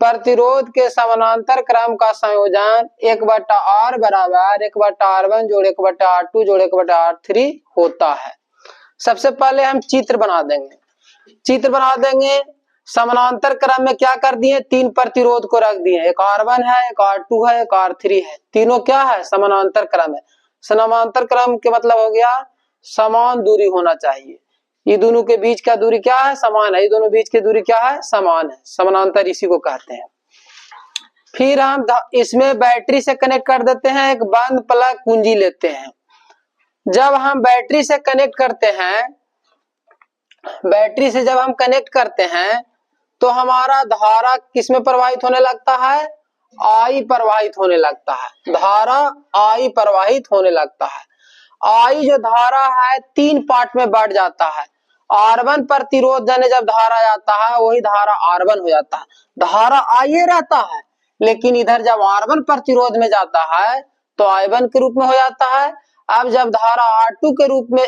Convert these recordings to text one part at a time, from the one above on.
प्रतिरोध के समानांतर क्रम का संयोजन 1/r बराबर 1/r1 जोड़ 1/r2 जोड़ 1/r3 होता है। सबसे पहले हम चित्र बना देंगे। समानांतर क्रम में क्या कर दिए, 3 प्रतिरोध को रख दिए, एक R1 है, एक R2 है, एक R3 है। तीनों क्या है, समानांतर क्रम है। समानांतर क्रम के मतलब हो गया समान दूरी होना चाहिए। ये दोनों के बीच का दूरी क्या है, समान है। ये दोनों बीच की दूरी क्या है, समान है। समानांतर इसी को कहते हैं। फिर हम इसमें बैटरी से कनेक्ट कर देते हैं, एक बंद प्लग कुंजी लेते हैं। जब हम बैटरी से कनेक्ट करते हैं तो हमारा धारा किसमें प्रवाहित होने लगता है, I प्रवाहित होने लगता है। धारा I प्रवाहित होने लगता है। I जो धारा है 3 पार्ट में बढ़ जाता है। R1 प्रतिरोध जब धारा जाता है वही धारा R1 हो जाता है। धारा I रहता है, लेकिन इधर जब R1 प्रतिरोध में जाता है तो I1 के रूप में हो जाता है। अब जब धारा R2 के रूप में,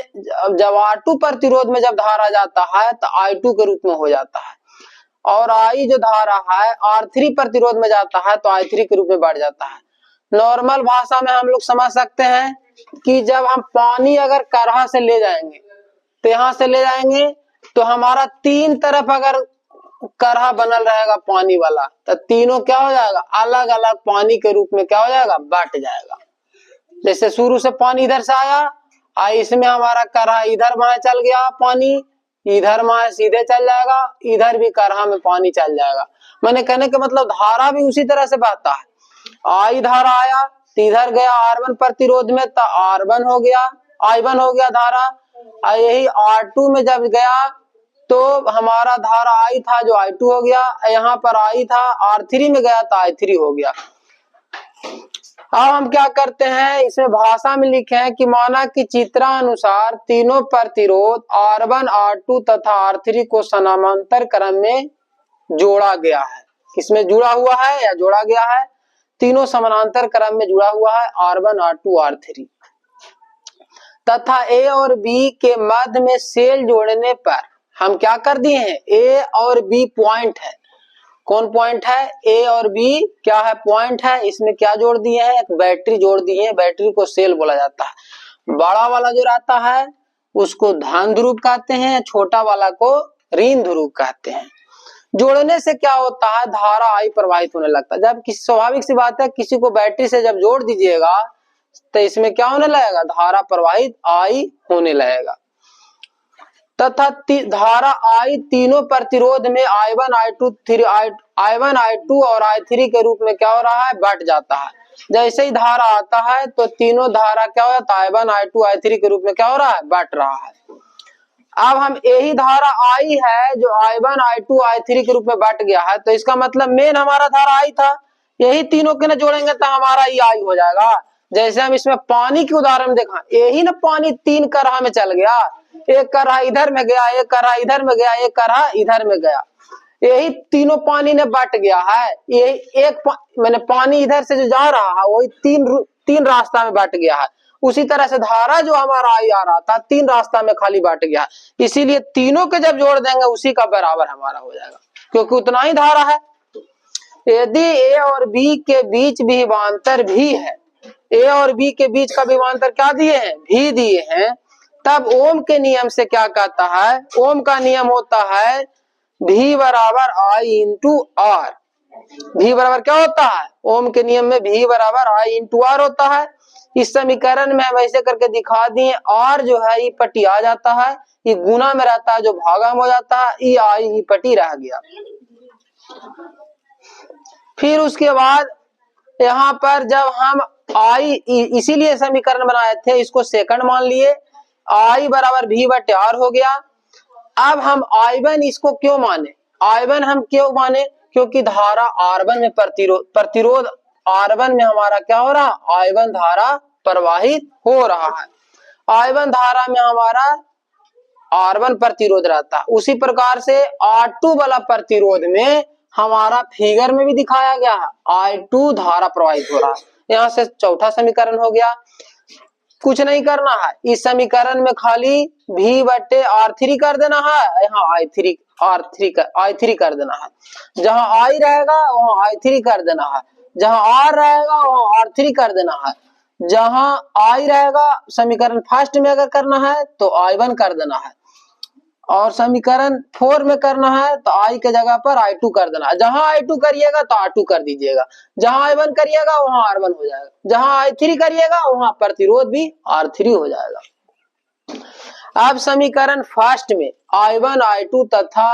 जब R2 प्रतिरोध में जब धारा जाता है तो I2 के रूप में हो जाता है। और I जो धारा है R3 प्रतिरोध में जाता है तो I3 के रूप में बढ़ जाता है। नॉर्मल भाषा में हम लोग समझ सकते हैं कि जब हम पानी अगर करहा से ले जाएंगे तो यहाँ से ले जाएंगे तो हमारा 3 तरफ अगर करहा बनल रहेगा पानी वाला तो तीनों क्या हो जाएगा, अलग अलग पानी के रूप में क्या हो जाएगा, बट जाएगा। जैसे शुरू से पानी इधर से आया, इसमें हमारा करहा इधर माए चल गया, पानी इधर माए सीधे चल जाएगा, इधर भी करहा में पानी चल जाएगा। मैंने कहने का मतलब धारा भी उसी तरह से बहता है। I धारा आया तो इधर गया R1 प्रतिरोध में तो R1 हो गया, I1 हो गया धारा। यही R2 में जब गया तो हमारा धारा I था जो I2 हो गया। यहाँ पर I था, R3 में गया तो I3 हो गया। अब हम क्या करते हैं, इसमें भाषा में लिखे हैं कि माना कि चित्रानुसार तीनों प्रतिरोध R1, R2 तथा R3 को समानांतर क्रम में जोड़ा गया है। किसमें जुड़ा हुआ है या जोड़ा गया है, तीनों समानांतर क्रम में जुड़ा हुआ है, R1, R2, R3 तथा A और B के मध्य में सेल जोड़ने पर हम क्या कर दिए हैं, A और B पॉइंट है। कौन पॉइंट है, A और B क्या है, पॉइंट है। इसमें क्या जोड़ दिए हैं, एक बैटरी जोड़ दी है। बैटरी को सेल बोला जाता है। बड़ा वाला जो रहता है उसको धन ध्रुव कहते हैं, छोटा वाला को ऋण ध्रुव कहते हैं। जोड़ने से क्या होता है, धारा I प्रवाहित होने लगता है। जब किसी, स्वाभाविक सी बात है, किसी को बैटरी से जब जोड़ दीजिएगा तो इसमें क्या होने लगेगा, धारा प्रवाहित I होने लगेगा। तथा धारा I तीनों प्रतिरोध में I1, I2 और I3 के रूप में क्या हो रहा है, बट जाता है। जैसे ही धारा आता है तो तीनों धारा क्या हो जाता है, I1, I2, I3 के रूप में क्या हो रहा है, बट रहा है। अब हम यही धारा I है जो I1, I2, I3 के रूप में बट गया है, तो इसका मतलब मेन हमारा धारा I था। यही तीनों के ना जोड़ेंगे तो हमारा ये I हो जाएगा। जैसे हम इसमें पानी की उदाहरण देखा, यही ना पानी 3 करहा में चल गया, एक करहा इधर में गया, एक करहा इधर में गया, एक करहा इधर में गया। यही तीनों पानी ने बट गया है। यही एक मैंने पानी इधर से जो जा रहा है वही तीन रास्ता में बट गया है। उसी तरह से धारा जो हमारा I आ रहा था 3 रास्ता में खाली बट गया। इसीलिए तीनों के जब जोड़ देंगे उसी का बराबर हमारा हो जाएगा, क्योंकि उतना ही धारा है। यदि A और B के बीच विभवांतर भी है, A और B के बीच का विभवांतर क्या दिए हैं, भी दिए हैं, तब ओम के नियम से क्या कहता है, ओम का नियम होता है V बराबर I इंटू R। V बराबर क्या होता है, ओम के नियम में V बराबर I इंटू R होता है। इस समीकरण में हम ऐसे करके दिखा दिए, R जो है ये पट्टी आ जाता है, ये गुना में रहता है जो भागा में हो जाता है, ये I ये पट्टी रह गया। फिर उसके बाद यहाँ पर जब हम I इसीलिए समीकरण बनाए थे, इसको सेकंड मान लिए, I बराबर V बटे R हो गया। अब हम I1 इसको क्यों माने, I1 हम क्यों माने, क्योंकि धारा R1 में प्रतिरोध R1 में हमारा क्या हो रहा, I1 धारा प्रवाहित हो रहा है। I1 धारा में हमारा R1 प्रतिरोध रहता है। उसी प्रकार से R2 वाला प्रतिरोध में हमारा फिगर में भी दिखाया गया है, I2 धारा प्रवाहित हो रहा है। यहाँ से चौथा समीकरण हो गया। कुछ नहीं करना है, इस समीकरण में खाली V बटे R3 कर देना है, यहाँ I3 कर देना है। जहां I रहेगा वहां I3 कर देना है, जहां R रहेगा वहां R3 कर देना है, जहां I रहेगा समीकरण फर्स्ट में अगर करना है तो I1 कर देना है, और समीकरण 4 में करना है तो I के जगह पर I2 कर देना है। जहां I2 करिएगा तो R2 कर दीजिएगा, जहां I1 करिएगा वहां R1 हो जाएगा, जहां I3 करिएगा वहां प्रतिरोध भी R3 हो जाएगा। अब समीकरण फर्स्ट में I1, I2 तथा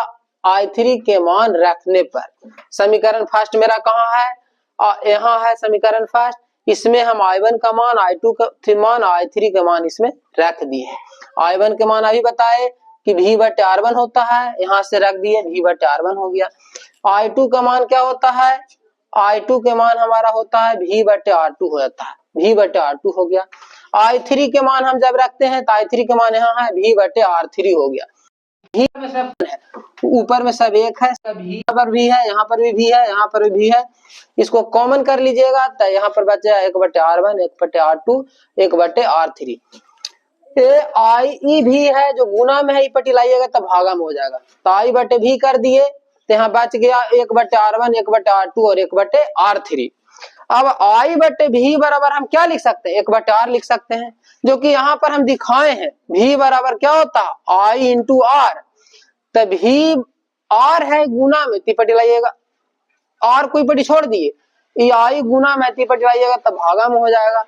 I3 के मान रखने पर, समीकरण फर्स्ट मेरा कहाँ है, यहाँ है समीकरण फर्स्ट, इसमें हम I1 का मान, I2 का मान, I3 का मान इसमें रख दिए। I1 के मान अभी बताए कि V/R1 होता है, यहाँ से रख दिए V/R1 हो गया। I2 का मान क्या होता है, I2 के मान हमारा होता है V/R2 हो जाता है, V/R2 हो गया। I3 के मान हम जब रखते हैं तो I3 के मान यहाँ है V/R3 हो गया। में सब है, ऊपर में सब एक है, यहाँ पर भी है, यहाँ पर भी है, यहाँ पर भी है, इसको कॉमन कर लीजिएगा तो यहाँ पर बच जाए 1/R1, 1/R2, 1/R3। I भी है जो गुना में है, पट्टी लाइएगा तो भागा में हो जाएगा, तो I/V कर दिए तो यहाँ बच गया 1/R1, 1/R2 और 1/R3। अब I/V बराबर हम क्या लिख सकते हैं, 1/R लिख सकते हैं, जो कि यहाँ पर हम दिखाए हैं। V बराबर क्या होता है, I इंटू R, तब V R है गुना में, पट्टी लाइएगा, R कोई पट्टी छोड़ दिए, I गुना में पट्टी लाइएगा तब भागा में हो जाएगा,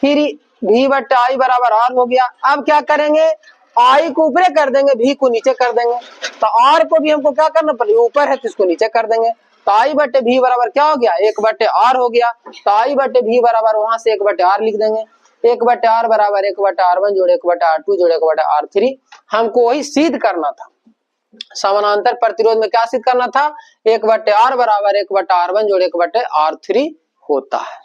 फिर V/I बराबर R हो गया। अब क्या करेंगे, I को ऊपर कर देंगे, V को नीचे कर देंगे, तो R को भी हमको क्या करना पड़ेगा, ऊपर है तो इसको नीचे कर देंगे, तो I/V बराबर क्या हो गया, 1/R हो गया। तो I/V बराबर वहां से 1/R लिख देंगे, 1/R बराबर 1/R1 जोड़ 1/R2 जोड़ 1/R3। हमको वही सिद्ध करना था, समानांतर प्रतिरोध में क्या सिद्ध करना था, 1/R बराबर 1/R1 जोड़ 1/R3 होता है।